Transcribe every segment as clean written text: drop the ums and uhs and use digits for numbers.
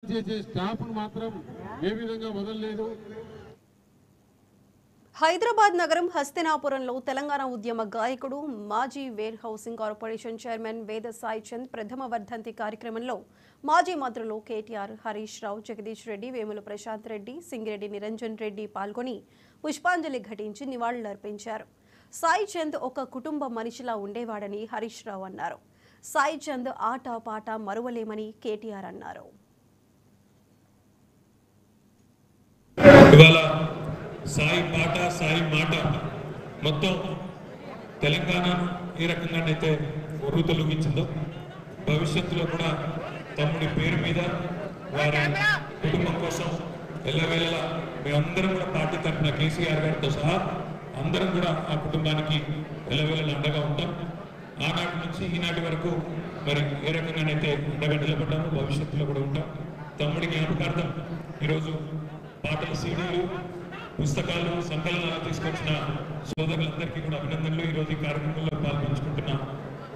చేసే స్టాఫ్ మాత్రం ఏ విధంగా వదలలేదు. హైదరాబాద్ నగరం హస్తినాపురంలో తెలంగాణ ఉద్యమ గాయకుడు మాజీ వేర్ హౌసింగ్ కార్పొరేషన్ చైర్మన్ వేద సాయి చంద్ ప్రథమ వర్ధంతి కార్యక్రమంలో మాజీ మంత్రులు కేటీఆర్, హరీష్ రావు, జగదీష్ రెడ్డి, వేముల ప్రశాంత్ రెడ్డి, సింగిరెడ్డి నిరంజన్ రెడ్డి పాల్గొని పుష్పాంజలి ఘటించి నివాళులర్పించారు. సాయి చంద్ ఒక కుటుంబ మనిషిలా ఉండేవాడని హరీష్ రావు అన్నారు. సాయి చంద్ ఆట పాట మరువలేమని కేటీఆర్ అన్నారు. సాయి పాట సాయి మాట మొత్తం తెలంగాణ ఏ రకంగానైతే ఉర్రూతలూగించిందో భవిష్యత్తులో కూడా తమ్ముడి పేరు మీద వారి కుటుంబం కోసం ఎల్లవేళలా మేమందరం కూడా పార్టీ తరఫున కేసీఆర్ గారితో సహా అందరం కూడా ఆ కుటుంబానికి ఎల్లవేళలా అండగా ఉంటాం. ఆనాటి నుంచి ఈనాటి వరకు మరి ఏ రకంగానైతే అండగా నిలబడ్డామో భవిష్యత్తులో కూడా ఉంటాం. తమ్ముడి జ్ఞాపకార్థం ఈరోజు పాటల సీడీలు, పుస్తకాలు, సంకలనాలు తీసుకొచ్చిన సోదరులందరికీ కూడా అభినందనలు. ఈరోజు ఈ కార్యక్రమంలో పాల్పంచుకుంటున్న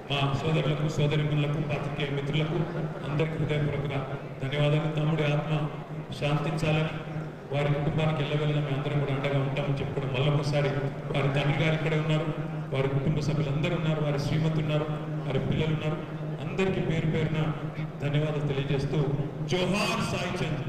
మా సోదరులకు, సోదరిమణులకు, పాత్రికేయ మిత్రులకు అందరికీ హృదయపూర్వక ధన్యవాదాలు. తమ్ముడి ఆత్మ శాంతించాలని, వారి కుటుంబానికి ఎల్లవెళ్ళ మేము అందరం కూడా అండగా ఉంటామని చెప్పుకోవడం మళ్ళొకసారి. వారి తండ్రి గారు ఇక్కడే ఉన్నారు, వారి కుటుంబ సభ్యులందరూ ఉన్నారు, వారి శ్రీమతి ఉన్నారు, వారి పిల్లలు ఉన్నారు. అందరికీ పేరు పేరున ధన్యవాదాలు తెలియజేస్తూ జోహార్ సాయి చంద్.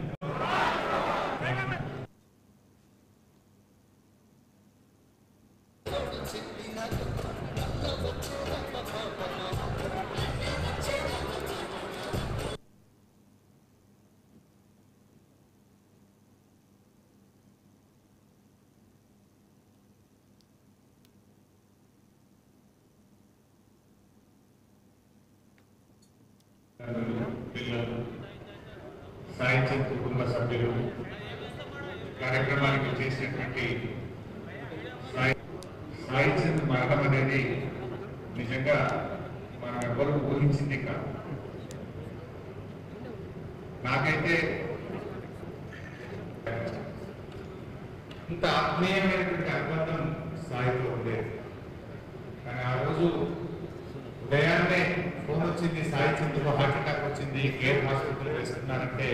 పిల్లలు, సాయి చంద్ కుటుంబ సభ్యులు, కార్యక్రమానికి చేసినటువంటి సాయి చంద్ మరణం అనేది నిజంగా మనం ఎవరు ఊహించింది కాదు. నాకైతే ఇంత ఆత్మీయమైనటువంటి అనుబంధం సాయితో ఉండేది. కానీ ఆ రోజు ఉదయాన్నే ఫోన్ వచ్చింది, సాయి చంద్రలో హార్ట్ అటాక్ వచ్చింది, కేర్ హాస్పిటల్ వేస్తున్నారంటే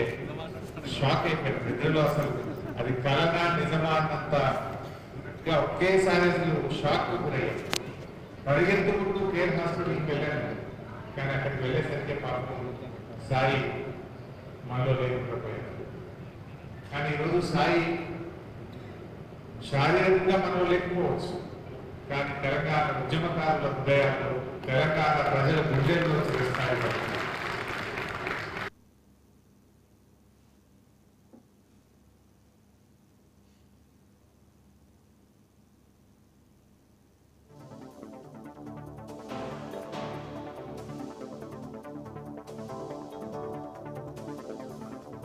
షాక్ అయిపోయింది. నిద్రలో అసలు అది కలనా నిజమా అన్నంత ఒకేసారి అసలు షాక్ గురయ్యారు. పరిగెత్తుకుంటూ కేర్ హాస్పిటల్కి వెళ్ళాను. కానీ అక్కడికి వెళ్ళేసరికి పాపం సాయి మనలో లేకుండా పోయారు. కానీ ఈరోజు సాయి శారీరకంగా మనలో లేకపోవచ్చు, కానీ తెలంగాణ ఉద్యమకారుల హృదయాల్లో, తెలంగాణ ప్రజల గుండెల్లో స్థాయి